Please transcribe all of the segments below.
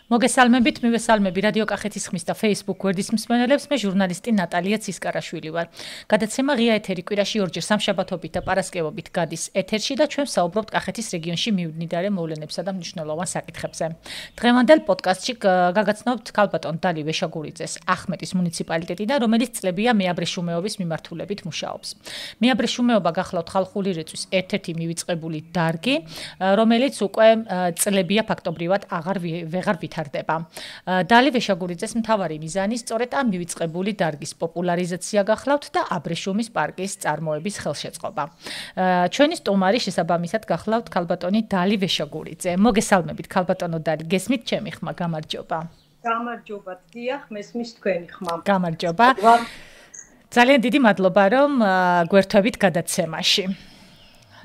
მოგესალმებით, მივესალმები რადიო კახეთის ხმის და Facebook გვერდის მსმენელებს, მე ჟურნალისტი ნატალია ცისკარაშვილი ვარ. გადაცემა ღია ეთერი კვირაში ორჯერ სამშაბათობით და პარასკევობით გადის ეთერში და ჩვენ საუბრობთ კახეთის რეგიონში მიმდინარე მოვლენებსა და მნიშვნელოვან საკითხებზე. დღევანდელ პოდკასტში გაგაცნობთ ქალბატონ დალი ვეშაგურიძეს ახმეტის მუნიციპალიტეტიდან, რომელიც წლებია მეაბრეშუმეობის მიმართულებით მუშაობს. მეაბრეშუმეობა გახლავთ ხალხური რეწვის ერთ-ერთი მივიწყებული დარგი, რომელიც უკვე წლებია ფაქტობრივად ვეღარ ვითარდება. დალი ვეშაგურიძეს მთავარი მიზანი სწორედ ამ მივიწყებული დარგის პოპულარიზაცია გახლავთ და აბრეშუმის პარკის წარმოების ხელშეწყობა. ჩვენი სტუმარი შესაბამისად გახლავთ ქალბატონი დალი ვეშაგურიძე. მოგესალმებით ქალბატონო დალი, გესმით ჩემი ხმა, გამარჯობა. გამარჯობა, დიახ, მესმის თქვენი ხმა. გამარჯობა. ძალიან დიდი მადლობა, რომ გვერთვებით გადაცემაში.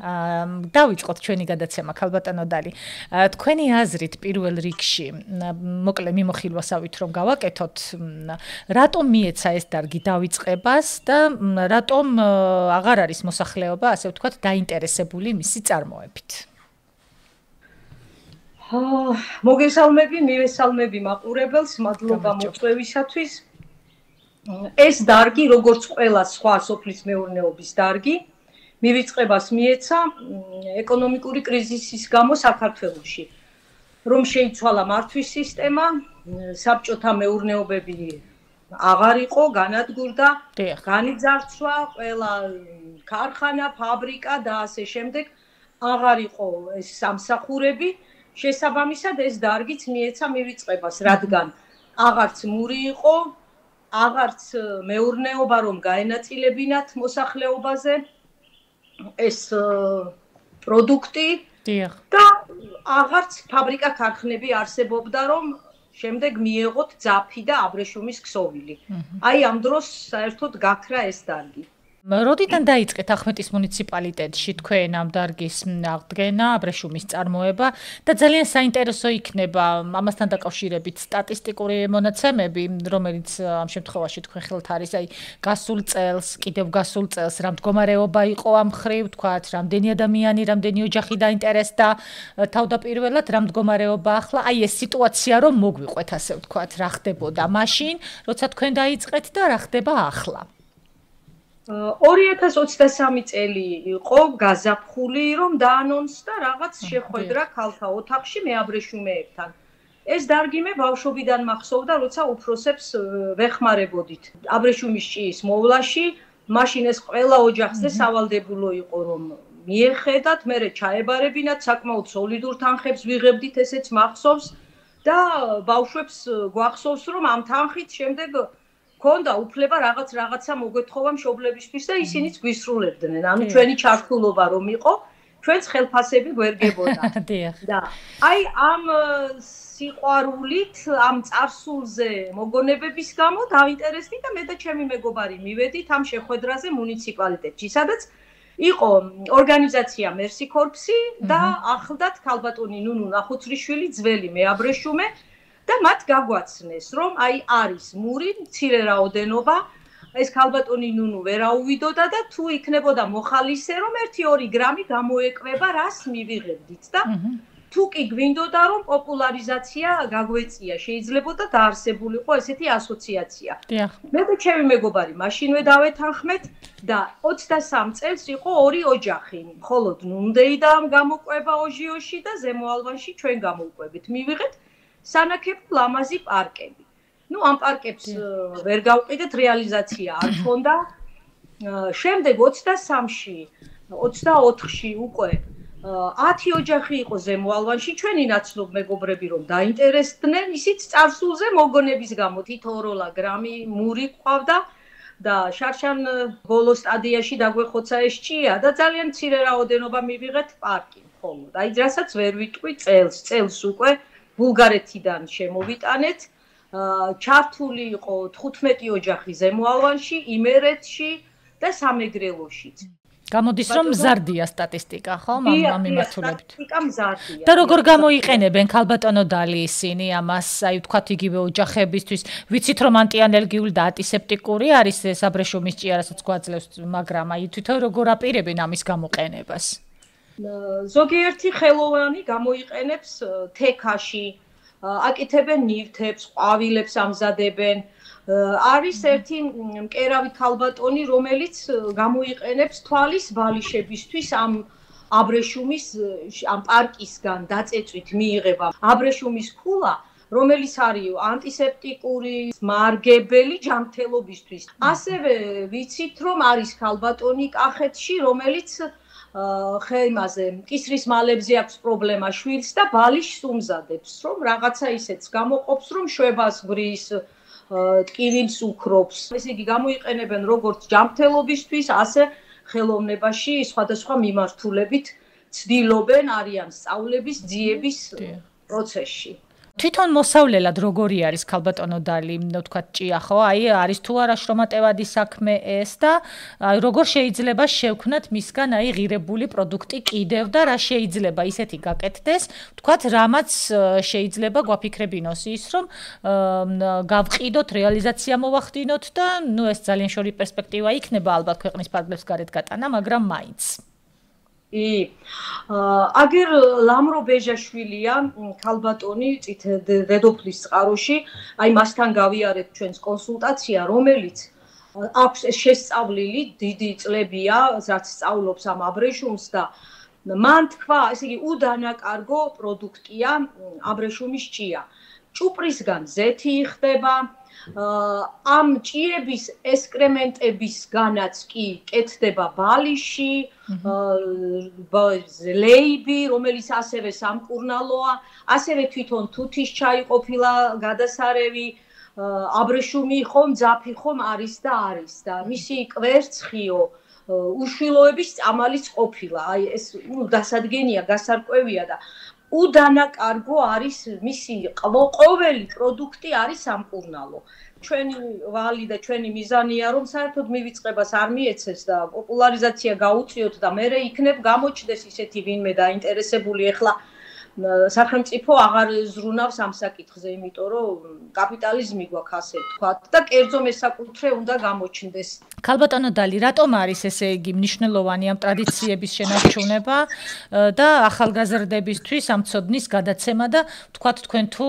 დავიწყოთ ჩვენი გადაცემა ქალბატონო დალი. თქვენი აზრით პირველ რიგში, მოკლე მიმოხილვასავით რომ გავაკეთოთ, რატომ მიეცა ეს დარგი დავიწყებას და რატომ აღარ არის მოსახლეობა, ასე ვთქვათ, დაინტერესებული მისი წარმოებით? მოგესალმები, მივესალმები მაყურებელს, მადლობა მოწვევისათვის. ეს დარგი, როგორც ყველა სხვა სოფლის მეურნეობის დარგი, მივიწყებას მიეცა ეკონომიკური კრიზისის გამო საქართველოში, რომ შეიცვალა მართვის სისტემა, საბჭოთა მეურნეობები აღარ იყო, განადგურდა, განიძარცვა, ყველა ქარხანა, ფაბრიკა და ასე შემდეგ აღარ იყო ეს სამსახურები, შესაბამისად ეს დარგიც მიეცა მივიწყებას, რადგან აღარც მური იყო, აღარც მეურნეობა რომ გაენაწილებინათ მოსახლეობაზე ეს პროდუქტი და აღარც ფაბრიკა ქარხნები არსებობდა, რომ შემდეგ მიეღოთ ძაფი და აბრეშუმის ქსოვილი. აი ამ დროს საერთოდ გაქრა ეს დარგი. როდიდან დაიწყეთ ახმეტის მუნიციპალიტეტში თქვენ ამ დარგის აღდგენა, აბრეშუმის წარმოება და ძალიან საინტერესო იქნება ამასთან დაკავშირებით სტატისტიკური მონაცემები, რომელიც ამ შემთხვევაში თქვენ ხელთ არის, აი გასულ წელს, კიდევ გასულ წელს რა მდგომარეობა იყო ამ ხრივ, თქვათ, რამდენი ადამიანი, რამდენი ოჯახი დაინტერესდა თავდაპირველად, რა მდგომარეობა ახლა, აი ეს სიტუაცია რომ მოგვიყვეთ, ასე ვთქვათ, რა ხდებოდა მაშინ, როცა თქვენ დაიწყეთ და რა ხდება ახლა. 2023 წელი იყო გაზაფხული, რომ დაანონსდა რაღაც შეხვედრა ქალთა ოთახში მეაბრეშუმეებთან. ეს დარგი მე ბავშვობიდან მახსოვდა, როცა უფროსებს ვეხმარებოდით. აბრეშუმის ჭიის მოვლაში, მაშინ ეს ყველა ოჯახზე სავალდებულო იყო, რომ მიეხედათ, მერე ჩაებარებინათ, საკმაოდ სოლიდურ თანხებს ვიღებდით, ესეც მახსოვს და ბავშვებს გვახსოვს, რომ ამ თანხით შემდეგ ქონდა უფლება რაღაცა მოგეთხოვა მშობლებისთვის და ისინიც გვისრულებდნენ. ანუ ჩვენი ჩართულობა რომ იყო, ჩვენს ხელფასები გვერგებოდა. და აი ამ სიყვარულით, ამ წარსულზე მოგონებების გამო დავინტერესდი და მე და ჩემი მეგობარი მივედით ამ შეხვედრაზე მუნიციპალიტეტში, სადაც იყო ორგანიზაცია Mercy Corps-ი და ახლდათ ქალბატონი ნუნუ ნახუცრიშვილი, ძველი მეაბრეშუმე და მათ გაგვაცნეს, რომ აი არის მური, მცირე რაოდენობა, ეს ქალბატონი ნუნუ ვერ აუვიდოდა და თუ იქნებოდა მოხალისე, რომ 1-2 გრამი გამოეკვება, რას მივიღებდით და თუ კი გვინდოდა, რომ პოპულარიზაცია გაგვეწია, შეიძლებოდა დაარსებულიყო ესეთი ასოციაცია. მე და ჩემი მეგობარი მაშინვე დავეთანხმეთ და 23 წელს იყო 2 ოჯახი, მხოლოდ ნუნდეიდა გამოყვება ოჟიოში და ზემო ალვანში ჩვენ გამოვყვებით. მივიღეთ სანაკები ლამაზი პარკები. ნუ ამ პარკებს ვერ გავყიდეთ, რეალიზაცია არ ქონდა. შემდეგ 23-ში, 24-ში უკვე 10 ოჯახი იყო ზემო ალვანში, ჩვენი ნაცნობ მეგობრები რომ დაინტერესდნენ, ისიც წარსულზე მოგონების გამო თითო-2 გრამი მური ყავდა და შარშან ბოლო სტადიაში დაგვეხოცა ეს ჭია და ძალიან მცირე რაოდენობა მივიღეთ პარკი მხოლოდ. აი რასაც ვერ ვიტყვი წელს უკვე ბულგარეთიდან შემოვიტანეთ, ჩართული იყო 15 ოჯახი ზემო ალვანში, იმერეთში და სამეგრელოშიც. გამოდის რომ მზარდია სტატისტიკა, ხო, ამ მიმართულებით. სტატისტიკა მზარდია. და როგორ გამოიყენებენ ქალბატონო დალი ისინი ამას, აი ვთქვათ იგივე ოჯახებისთვის, ვიცით რომ ანტიალერგიული და ანტისეპტიკური არის ეს აბრეშუმის ჭია, რასაც გვაძლევს, მაგრამ აი თვითონ როგორ აპირებენ ამის გამოყენებას? ზოგიერთი ხელოვანი გამოიყენებს თექაში, აკეთებენ ნივთებს, ყვავილებს ამზადებენ. არის ერთი მკერავი ქალბატონი, რომელიც გამოიყენებს თვალის ბალიშებისთვის ამ აბრეშუმის ამ პარკისგან დაწეწვით მიიღება აბრეშუმის ქულა, რომელიც არის ანტისეპტიკური, მარგებელი ჯანმრთელობისთვის. ასევე ვიცით, რომ არის ქალბატონი კახეთში, რომელიც ხეიმაზე, კისრის მალებზე აქვს პრობლემა შვილს და ბალიშს უმზადებს, რომ რაღაცა ისეც გამოყოფს, რომ შვებას გვრის, ტკივილს უქრობს. ესე იგი გამოიყენებენ როგორც ჯანმრთელობისთვის, ასე ხელოვნებაში სხვადასხვა მიმართულებით ცდილობენ არიან სწავლების, ძიების პროცესში. თვითონ მოსავლელად როგორი არის ქალბატონო დალი, თქვა ჭია ხო? აი არის თუ არა შრომატევადი საქმე ეს და როგორ შეიძლება შევქნათ მისგან აი ღირებული პროდუქტი კიდევ და რა შეიძლება ისეთი გაკეთდეს, თქვათ რამაც შეიძლება გვაფიქრებინოს ის, რომ გავყიდოთ, რეალიზაცია მოვახდინოთ და ნუ ეს ძალიან შორი პერსპექტივა იქნება ალბათ ქვეყნის ფარგლებს გარეთ გატანა, მაგრამ მაინც. აგერ ლამრო ბეჟაშვილია ქალბატონი დედოფლის წყაროში, აი მასთან გავიარეთ ჩვენს კონსულტაცია, რომელიც აქვს შესწავლილი დიდი წლებია, რაც სწავლობს ამ აბრეშუმს და მან თქვა, ესე იგი უდანაკარგო პროდუქტია აბრეშუმის ჭია. ჭუპრისგან ზეთი იხდება, ამ ჭიების ესკრემენტებისგანაც კი კეთდება ბალიში, ლეიბი, რომელიც ასევე სამკურნალოა, ასევე თვითონ თუთის ჩაი ყოფილა გადასარევი, აბრეშუმი ხომ, ძაფი ხომ არის და არის და მისი კვერცხიო უშვილოების წამალიც ყოფილა. აი ეს დასადგენია, გასარკვევია და უდანაკარგო არის მისი ყოველი პროდუქტი არის სამკურნალო. ჩვენი ვალი და ჩვენი მიზანია რომ საერთოდ მივიწყებას არ მიეცეს და პოპულარიზაცია გაუწიოთ და მე იქნებ გამოჩნდეს ისეთი ვინმე დაინტერესებული ახლა სახელმწიფო აღარ ზრუნავს ამ საკითხზე, იმიტომ რომ კაპიტალიზმი გვაქვს ასე თქვა და კერძო მესაკუთრე უნდა გამოჩნდეს. ქალბატონო დალი, რატომ არის ესე იგი მნიშვნელოვანი ამ ტრადიციების შენარჩუნება და ახალგაზრდებისთვის ამ ცოდნის გადაცემა და თქვათ თქვენ თუ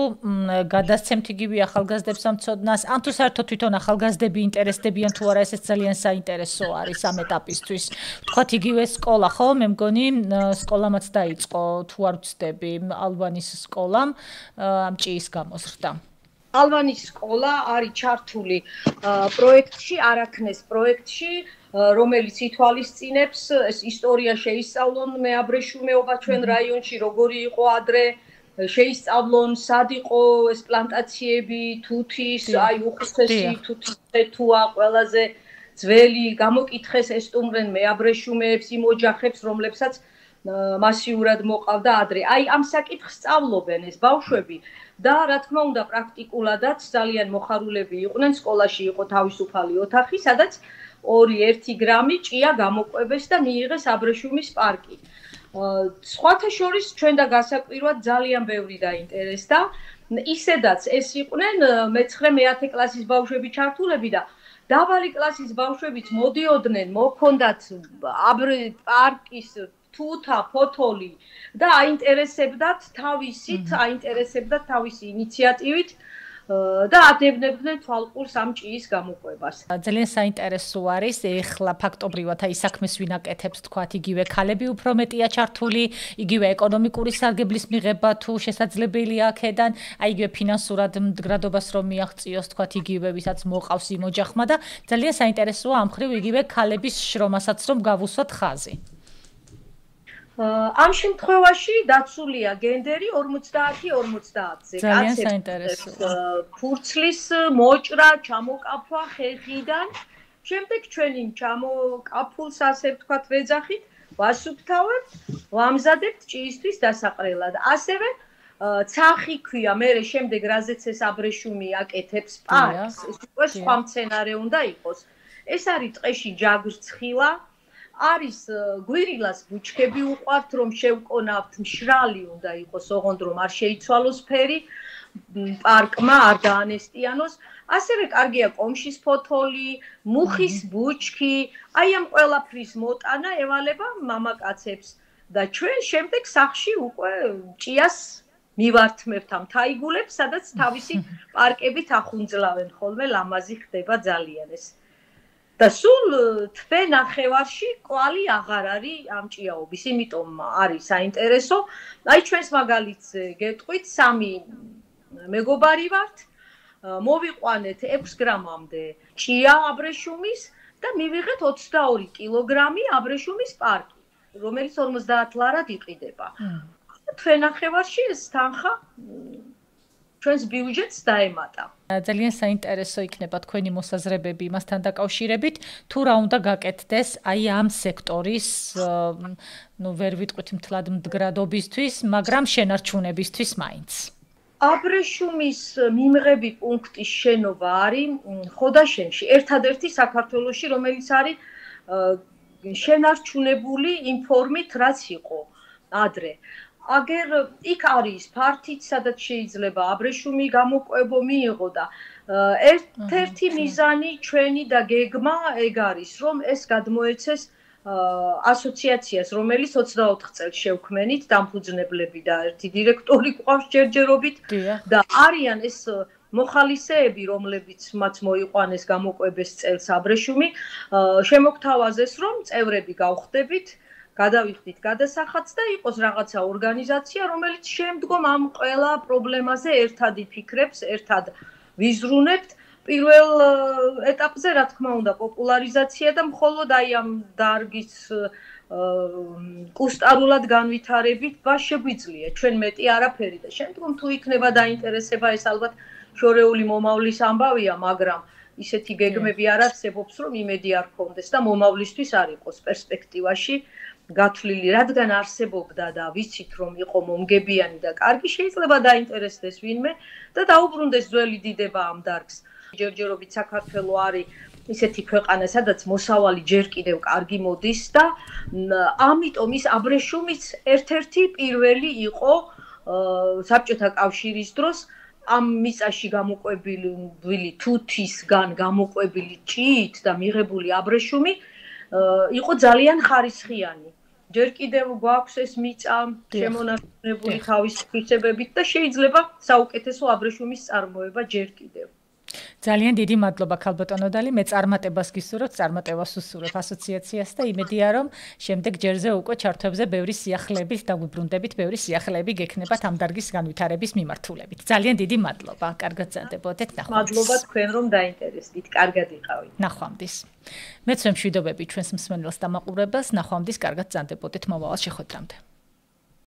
გადასცემთ იგივე ახალგაზრდებს ამ ცოდნას, ან თუ საერთოდ თვითონ ახალგაზრდები ინტერესდებიან თუ არა, ეს ძალიან საინტერესო არის ამ ეტაპისთვის. თქვათ იგივე სკოლა, ხო? მე მგონი სკოლამაც დაიწყო, თუ არ ვცდები, ალბანის სკოლამ ამ ჭიის გამოზრდა. ალბანის სკოლა არის ჩართული პროექტში, არაქნეს პროექტში, რომელიც ითვალისწინებს ეს ისტორია შეისწავლონ მეაბრეშუმეობა ჩვენ რაიონში, როგორი იყო ადრე, შეისწავლონ სად იყო ეს პლანტაციები, თუთის, აი უხუცესი თუთის თუა ყველაზე ძველი, გამოკითხეს ესტუმრენ მეაბრეშუმეებს, იმ ოჯახებს, რომლებსაც მასიურად მოყავდა ადრე. აი ამ საკითხს სწავლობენ ეს ბავშვები და რა თქმა უნდა პრაქტიკულადაც ძალიან მოხარულები იყვნენ, სკოლაში იყო თავისუფალი ოთახი, სადაც 2-1 გრამი ჭია გამოყვებეს და მიიღეს აბრეშუმის პარკი. სხვათა შორის ჩვენ და გასაკვირვად ძალიან ბევრი დაინტერესდა. ისედაც ეს იყვნენ მე-9-10 კლასის ბავშვები ჩართულები და დაბალი კლასის ბავშვებიც მოდიოდნენ, მოქონდათ პარკის თუთა, ფოთოლი და აინტერესებდათ თავისი ინიციატივით და ადევნებდნენ თვალყურს ამ ჭიის გამოყვებას. ძალიან საინტერესო არის ეხლა ფაქტობრივად აი საქმეს ვინ აკეთებს, თქვათ იგივე ქალები უფრო მეტია ჩართული, იგივე ეკონომიკური სარგებლის მიღება თუ შესაძლებელია აქედან, აი იგივე ფინანსურად მდგრადობას რომ მიაღწიოს, თქვათ იგივე ვისაც მოყავს იმ ოჯახმა და ძალიან საინტერესოა ამ ხრივ იგივე ქალების შრომასაც რომ გავუსვათ ხაზი. ამ შემთხვევაში დაცულია გენდერი 50-50-ზე. ძალიან საინტერესო. ფურცლის მოჭრა, ჩამოკაფვა ხეხიდან, შემდეგ ჩვენი ჩამოკაფულს ასე ვთქვათ ვეძახით, ვასუფთავებთ, ვამზადებთ ჭიისთვის დასაყრელად. ასევე ცახი ქვია, მე შემდეგ რაზეც ეს აბრეშუმი აკეთებს პარკს, ეს უკვე სხვა მცენარე უნდა იყოს. ეს არის ტყეში ჯაგრცხილა. არის გვირილას ბუჩქები უყვართ რომ შევკონავთ, მშრალი უნდა იყოს, ოღონდ რომ არ შეიცვალოს ფერი, პარკმა არ დაანესტიანოს. ასევე კარგია კომშის ფოთოლი, მუხის ბუჩქი, აი ამ ყველაფრის მოტანა ევალება მამაკაცებს და ჩვენ შემდეგ სახლში უკვე ჭიას მივართმევთ ამ თაიგულებს, სადაც თავისი პარკებით ახუნძლავენ ხოლმე, ლამაზი ხდება ძალიან ეს. და სულ თვე ნახევარში კვალი აღარ არის ამ ჭიაობის, იმიტომ არის საინტერესო. აი ჩვენს მაგალითს გეტყვით, 3 მეგობარი ვართ, მოვიყვანეთ 6 გრამამდე ჭია აბრეშუმის და მივიღეთ 22 კილოგრამი აბრეშუმის პარკი, რომელიც 50 ლარად იყიდება. თვე ნახევარში ეს თანხა ჩვენს ბიუჯეტს დაემატა. ძალიან საინტერესო იქნება თქვენი მოსაზრებები მასთან დაკავშირებით, თუ რა უნდა გაკეთდეს აი ამ სექტორის, ვერ ვიტყვით მთლად მდგრადობისთვის, მაგრამ შენარჩუნებისთვის მაინც. აბრეშუმის მიმღები პუნქტის შენობა არის ხოდაშენში, ერთადერთი საქართველოში, რომელიც არის შენარჩუნებული იმ ფორმით, რაც იყო ადრე. აგერ იქ არის ფართით, სადაც შეიძლება აბრეშუმი გამოყვებო მიიღო და ერთ-ერთი მიზანი ჩვენი და გეგმა ეგ არის, რომ ეს გადმოეცეს ასოციაციას, რომელიც 24 წელს შევქმენით, დამფუძნებლები და ერთი დირექტორი გვყავს ჯერჯერობით და არიან ეს მოხალისეები, რომლებიც მათ მოიყვანეს გამოყვებეს წელს აბრეშუმი, შემოგთავაზეს, რომ წევრები გავხდებით, გადავიხდით გადასახადს და იყოს რაღაცა ორგანიზაცია, რომელიც შემდგომ ამ ყველა პრობლემაზე ერთად იფიქრებს, ერთად ვიზრუნებთ. პირველ ეტაპზე, რა თქმა უნდა, პოპულარიზაცია და მხოლოდ აი ამ დარგის კუსტარულად განვითარებით შეგვიძლია. ჩვენ მეტი არაფერი და შემდგომ თუ იქნება დაინტერესება, ეს ალბათ შორეული მომავლის ამბავია, მაგრამ ისეთი გეგმები არ არსებობს, რომ იმედი არ გქონდეს და მომავლისთვის არ იყოს პერსპექტივაში გათვლილი, რადგან არსებობდა და ვიცით, რომ იყო მომგებიანი და კარგი, შეიძლება დაინტერესდეს ვინმე და დაუბრუნდეს ძველი დიდება ამ დარგს. ჯერჯერობით საქართველო არის ისეთი ქვეყანა, სადაც მოსავალი ჯერ კიდევ კარგი მოდის და ამიტომ ის აბრეშუმიც ერთ-ერთი პირველი იყო საბჭოთა კავშირის დროს ამ მიწაში გამოყვებილი თუთისგან გამოყვებილი ჭიით და მიღებული აბრეშუმი იყო ძალიან ხარისხიანი. ჯერ კიდევ გვაქვს ეს მიწა შემონახული თავისი თვისებებით და შეიძლება საუკეთესო აბრეშუმის წარმოება ჯერ კიდევ. ძალიან დიდი მადლობა ქალბატონო დალი, მე წარმატებას გისურვებთ, წარმატებას უსურვებ ასოციაციას და იმედია, რომ შემდეგ ჯერზე უკვე ჩართვებზე ბევრი სიახლეებით დაგვიბრუნდებით, ბევრი სიახლეები გექნებათ ამ დარგის განვითარების მიმართულებით. ძალიან დიდი მადლობა, კარგად გრძანდებოდეთ, ნახვამდის. მადლობა თქვენ რომ დაინტერესდით, კარგად იყავით. ნახვამდის. მეც ვემშვიდობები ჩვენს მსმენელს და მაყურებელს, ნახვამდის, კარგად გრძანდებოდეთ მომავალ შეხვედრამდე.